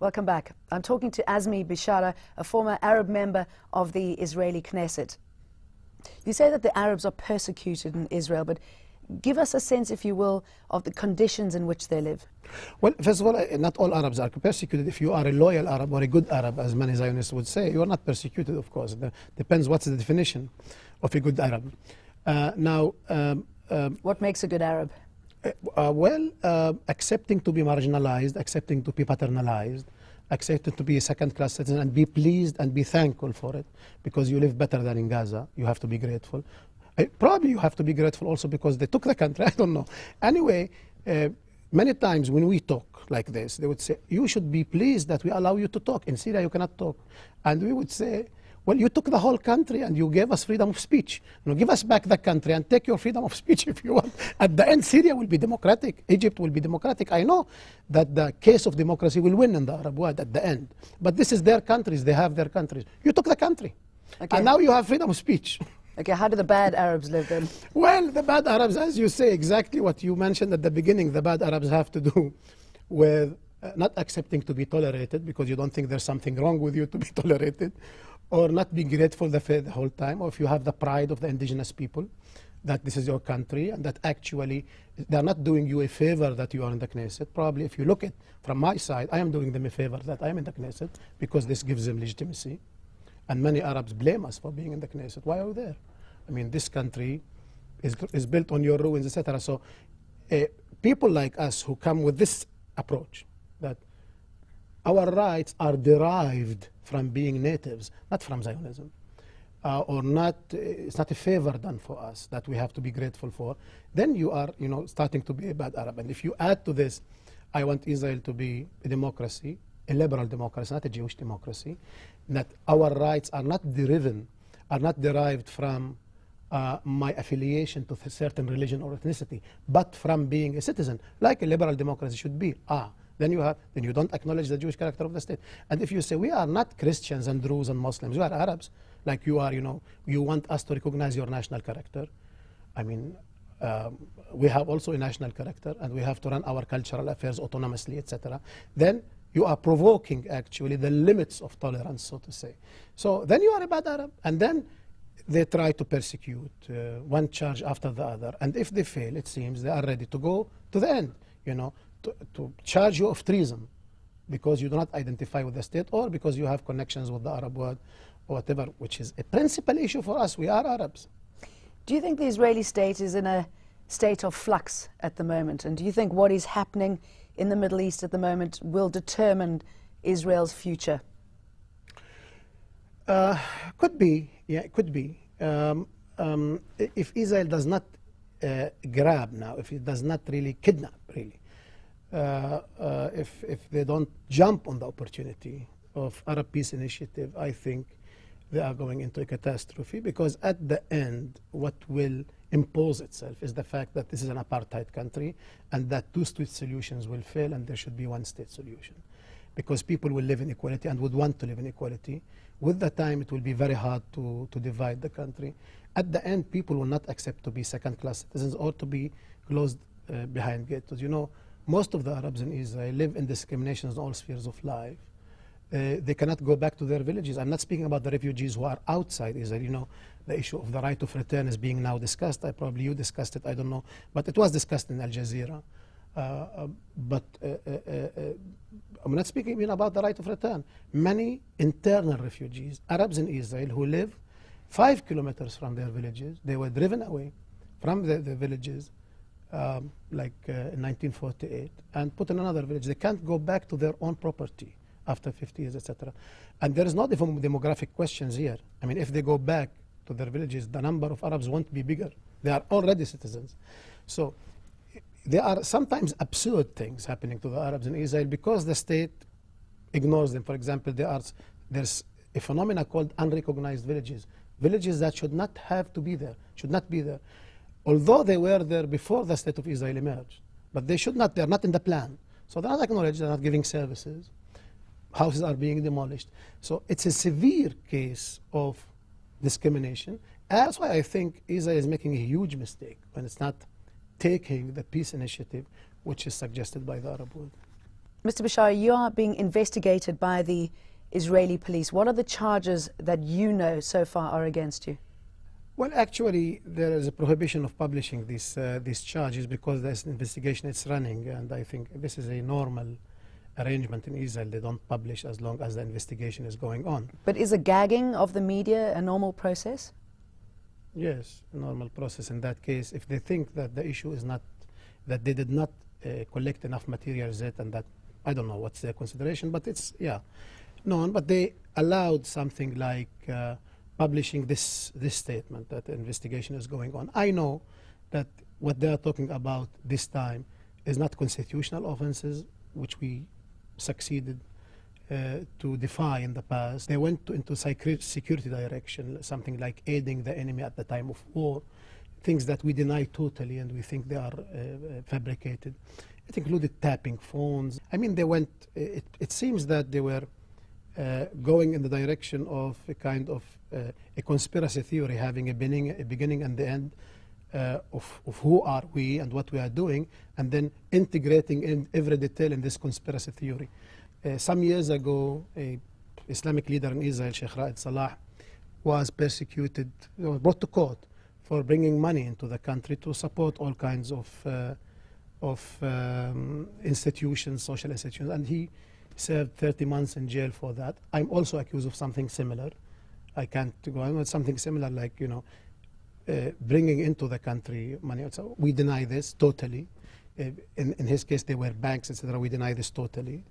Welcome back. I'm talking to Azmi Bishara, a former Arab member of the Israeli Knesset. You say that the Arabs are persecuted in Israel, but give us a sense, if you will, of the conditions in which they live. Well, first of all, not all Arabs are persecuted. If you are a loyal Arab or a good Arab, as many Zionists would say, you are not persecuted, of course. It depends what's the definition of a good Arab. What makes a good Arab? Accepting to be marginalized, accepting to be paternalized, accepting to be a second-class citizen, and be pleased and be thankful for it, because you live better than in Gaza. You have to be grateful. Probably you have to be grateful also because they took the country. I don't know. Anyway, many times when we talk like this, they would say, you should be pleased that we allow you to talk. In Syria, you cannot talk. And we would say, well, you took the whole country and you gave us freedom of speech. You know, give us back the country and take your freedom of speech if you want. At the end, Syria will be democratic. Egypt will be democratic. I know that the case of democracy will win in the Arab world at the end. But this is their countries. They have their countries. You took the country. Okay. And now you have freedom of speech. Okay, how do the bad Arabs live then? Well, the bad Arabs, as you say, exactly what you mentioned at the beginning, the bad Arabs have to do with not accepting to be tolerated because you don't think there's something wrong with you to be tolerated, or not being grateful the whole time, or if you have the pride of the indigenous people, that this is your country, and that actually they're not doing you a favor that you are in the Knesset. Probably if you look at from my side, I am doing them a favor that I am in the Knesset because this gives them legitimacy. And many Arabs blame us for being in the Knesset. Why are we there? I mean, this country is built on your ruins, etc. So people like us who come with this approach, that our rights are derived from being natives, not from Zionism, or not, it's not a favor done for us that we have to be grateful for, then you are, starting to be a bad Arab. And if you add to this, I want Israel to be a democracy, a liberal democracy, not a Jewish democracy, that our rights are not derived from my affiliation to a certain religion or ethnicity, but from being a citizen, like a liberal democracy should be. Then you don't acknowledge the Jewish character of the state. And if you say we are not Christians and Druze and Muslims, we are Arabs, like you are, you want us to recognize your national character. I mean, we have also a national character, and we have to run our cultural affairs autonomously, etc. Then you are provoking, actually, the limits of tolerance, so to say. So then you are a bad Arab. And then they try to persecute one charge after the other. And if they fail, it seems they are ready to go to the end, to charge you of treason because you do not identify with the state, or because you have connections with the Arab world, or whatever, which is a principal issue for us. We are Arabs. Do you think the Israeli state is in a state of flux at the moment? And do you think what is happening in the Middle East at the moment will determine Israel's future? Could be, yeah, it could be. If Israel does not grab now, if it does not really kidnap, really, if they don't jump on the opportunity of Arab Peace Initiative, I think they are going into a catastrophe, because at the end, what will impose itself is the fact that this is an apartheid country, and that two-state solutions will fail, and there should be one-state solution, because people will live in equality and would want to live in equality. With the time, it will be very hard to divide the country. At the end, people will not accept to be second-class citizens or to be closed behind gates. Most of the Arabs in Israel live in discrimination in all spheres of life. They cannot go back to their villages. I'm not speaking about the refugees who are outside Israel. The issue of the right of return is being now discussed. Probably you discussed it, I don't know. But it was discussed in Al Jazeera. I'm not speaking even about the right of return. Many internal refugees, Arabs in Israel, who live 5 kilometers from their villages, they were driven away from the villages in 1948 and put in another village. They can't go back to their own property after 50 years, etc. And there is not even demographic questions here. I mean, if they go back to their villages, the number of Arabs won't be bigger. They are already citizens. So there are sometimes absurd things happening to the Arabs in Israel because the state ignores them. For example, there's a phenomena called unrecognized villages. Villages that should not have to be there, should not be there. Although they were there before the state of Israel emerged. But they should not, they're not in the plan. So they're not acknowledged, they're not giving services. Houses are being demolished. So it's a severe case of discrimination. That's why I think Israel is making a huge mistake when it's not taking the peace initiative which is suggested by the Arab world. Mr. Bishara, you are being investigated by the Israeli police. What are the charges that you know so far are against you? Well, actually, there is a prohibition of publishing these charges because this investigation is running, and I think this is a normal arrangement in Israel. They don't publish as long as the investigation is going on. But is a gagging of the media a normal process? Yes, a normal process in that case. If they think that the issue is not, that they did not collect enough materials yet, and that, I don't know what's their consideration, but it's, yeah, known. But they allowed something like publishing this statement that the investigation is going on. I know that what they are talking about this time is not constitutional offenses, which we succeeded to defy in the past. They went into security direction, something like aiding the enemy at the time of war, things that we deny totally and we think they are fabricated. It included tapping phones. I mean, they went, it seems that they were going in the direction of a kind of a conspiracy theory, having a beginning and the end of who are we and what we are doing, and then integrating in every detail in this conspiracy theory. Some years ago, an Islamic leader in Israel, Sheikh Raed Salah, was persecuted, brought to court for bringing money into the country to support all kinds of institutions, social institutions, and he served 30 months in jail for that. I'm also accused of something similar. I can't go on with something similar, like, you know, bringing into the country money. So we deny this totally. In his case, they were banks, etc. We deny this totally.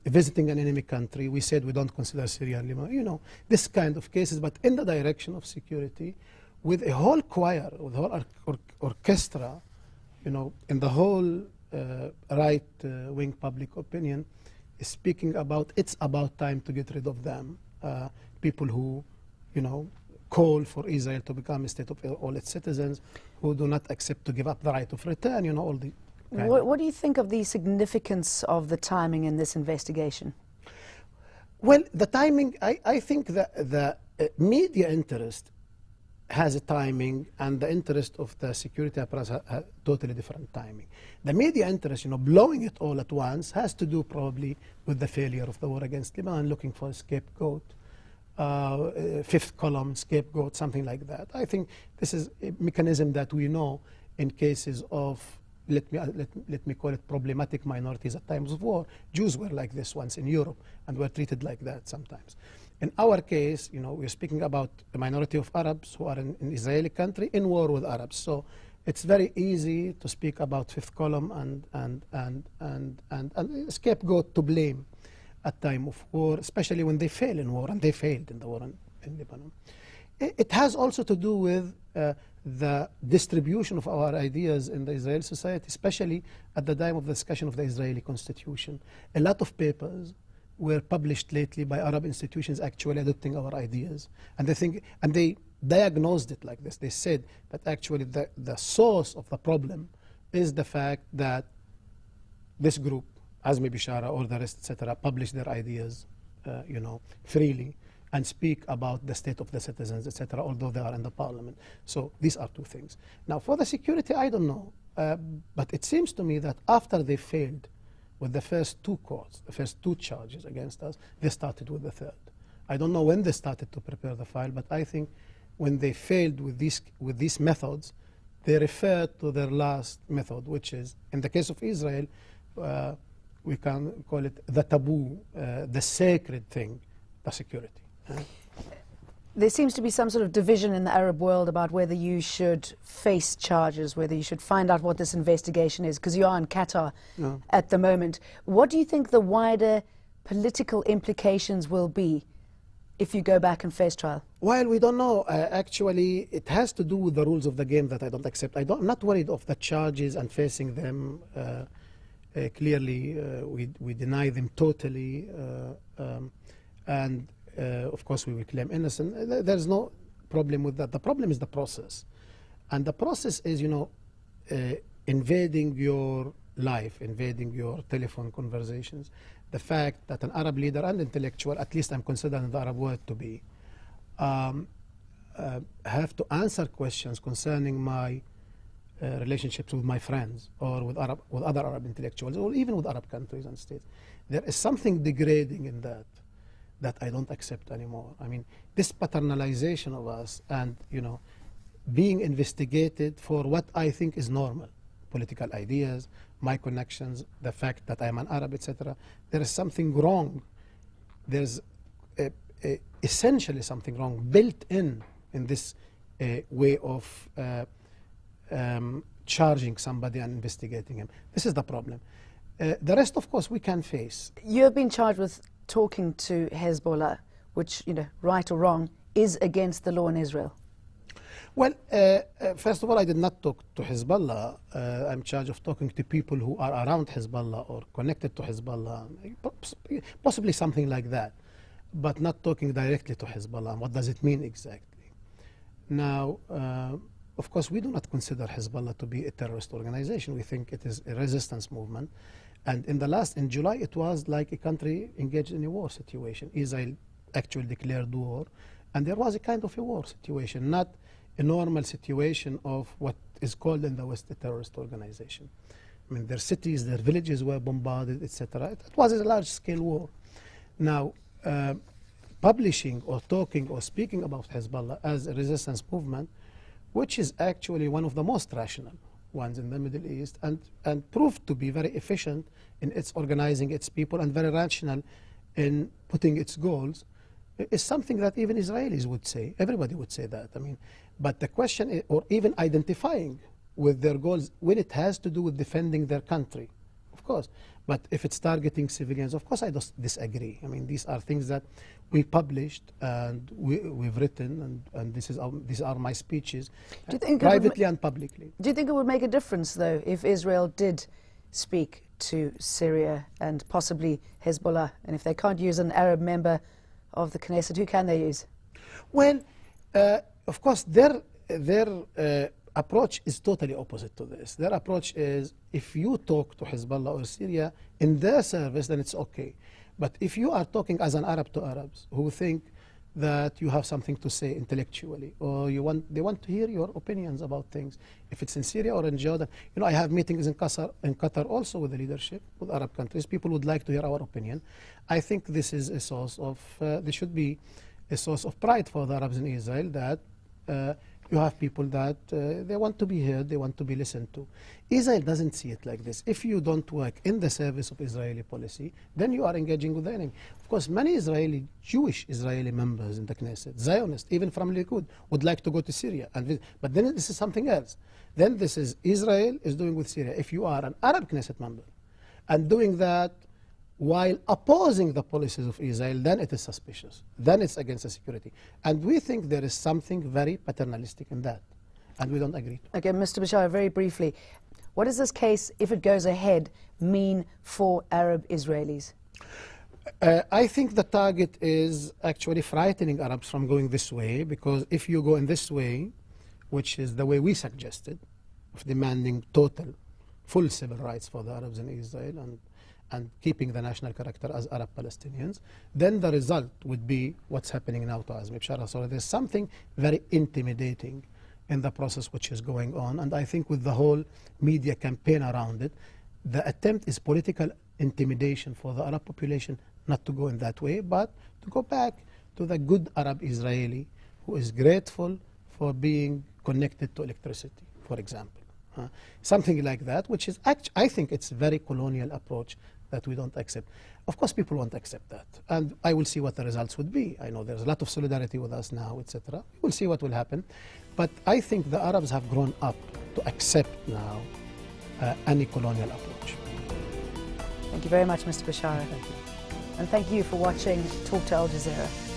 Visiting an enemy country, we said we don't consider Syria, you know, this kind of cases, but in the direction of security, with a whole choir, with a whole orchestra, you know, in the whole right-wing public opinion, is speaking about it's about time to get rid of them. People who, you know, call for Israel to become a state of all its citizens, who do not accept to give up the right of return, you know, all the... What do you think of the significance of the timing in this investigation? Well, the timing, I think that the media interest has a timing, and the interest of the security apparatus has totally different timing. The media interest, you know, blowing it all at once, has to do probably with the failure of the war against Lebanon, looking for a scapegoat, fifth column scapegoat, something like that. I think this is a mechanism that we know in cases of, let me call it, problematic minorities at times of war. Jews were like this once in Europe and were treated like that sometimes. In our case, you know, we're speaking about a minority of Arabs who are in an Israeli country in war with Arabs. So it's very easy to speak about fifth column and a scapegoat to blame at time of war, especially when they fail in war, and they failed in the war in Lebanon. It has also to do with the distribution of our ideas in the Israeli society, especially at the time of the discussion of the Israeli constitution. A lot of papers were published lately by Arab institutions actually adopting our ideas. And they diagnosed it like this. They said that actually the source of the problem is the fact that this group, Azmi Bishara or the rest, etc., publish their ideas, you know, freely, and speak about the state of the citizens, etc., although they are in the parliament. So these are two things. Now, for the security, I don't know. But it seems to me that after they failed with the first two courts, the first two charges against us, they started with the third. I don't know when they started to prepare the file, but I think when they failed with these methods, they referred to their last method, which is, in the case of Israel, we can call it the taboo, the sacred thing, the security. There seems to be some sort of division in the Arab world about whether you should face charges, whether you should find out what this investigation is, because you are in Qatar at the moment. What do you think the wider political implications will be if you go back and face trial? Well, we don't know. Actually, it has to do with the rules of the game that I don't accept. I'm not worried of the charges and facing them. Clearly, we deny them totally. Of course, we will claim innocent. There's no problem with that. The problem is the process. And the process is, you know, invading your life, invading your telephone conversations. The fact that an Arab leader and intellectual, at least I'm considering the Arab world to be, have to answer questions concerning my relationships with my friends or with other Arab intellectuals or even with Arab countries and states. There is something degrading in that I don't accept anymore. I mean, this paternalization of us and, you know, being investigated for what I think is normal, political ideas, my connections, the fact that I'm an Arab, etc. There is something wrong. There's essentially something wrong built in this way of charging somebody and investigating him. This is the problem. The rest, of course, we can face. You have been charged with talking to Hezbollah, which, you know, right or wrong, is against the law in Israel. Well, first of all, I did not talk to Hezbollah. I'm charged of talking to people who are around Hezbollah or connected to Hezbollah, possibly something like that, but not talking directly to Hezbollah. What does it mean exactly? Now, of course, we do not consider Hezbollah to be a terrorist organization. We think it is a resistance movement. And in July, it was like a country engaged in a war situation. Israel actually declared war, and there was a kind of a war situation, not a normal situation of what is called in the West a terrorist organization. I mean, their cities, their villages were bombarded, etc. It was a large-scale war. Now, publishing or talking or speaking about Hezbollah as a resistance movement, which is actually one of the most rational ones in the Middle East and proved to be very efficient in its organizing its people and very rational in putting its goals, is something that even Israelis would say. Everybody would say that. I mean, but the question is, or even identifying with their goals when it has to do with defending their country, of course. But if it's targeting civilians, of course I disagree. I mean, these are things that we published and we've written, and these are my speeches, privately and publicly. Do you think it would make a difference, though, if Israel did speak to Syria and possibly Hezbollah, and if they can't use an Arab member of the Knesset, who can they use? Well, of course, their approach is totally opposite to this. Their approach is, if you talk to Hezbollah or Syria in their service, then it's okay. But if you are talking as an Arab to Arabs who think that you have something to say intellectually, or they want to hear your opinions about things, if it's in Syria or in Jordan, you know, I have meetings in Qatar also with the leadership, with Arab countries. People would like to hear our opinion. I think this is a source of, there should be a source of pride for the Arabs in Israel that you have people that they want to be heard, they want to be listened to. Israel doesn't see it like this. If you don't work in the service of Israeli policy, then you are engaging with the enemy. Of course, many Jewish Israeli members in the Knesset, Zionists, even from Likud, would like to go to Syria. But then this is something else. Then this is Israel is doing with Syria. If you are an Arab Knesset member and doing that while opposing the policies of Israel, then it is suspicious. Then it's against the security. And we think there is something very paternalistic in that. And we don't agree. Okay, Mr. Bishara, very briefly, what does this case, if it goes ahead, mean for Arab Israelis? I think the target is actually frightening Arabs from going this way, because if you go in this way, which is the way we suggested, of demanding total, full civil rights for the Arabs in Israel and keeping the national character as Arab Palestinians, then the result would be what's happening now to Azmi Bishara. So there's something very intimidating in the process which is going on, and I think with the whole media campaign around it, the attempt is political intimidation for the Arab population not to go in that way, but to go back to the good Arab Israeli who is grateful for being connected to electricity, for example. Something like that, which is, I think it's a very colonial approach that we don't accept. Of course, people won't accept that. And I will see what the results would be. I know there's a lot of solidarity with us now, etc. We'll see what will happen. But I think the Arabs have grown up to accept now any colonial approach. Thank you very much, Mr. Bishara. Thank you. And thank you for watching Talk to Al Jazeera.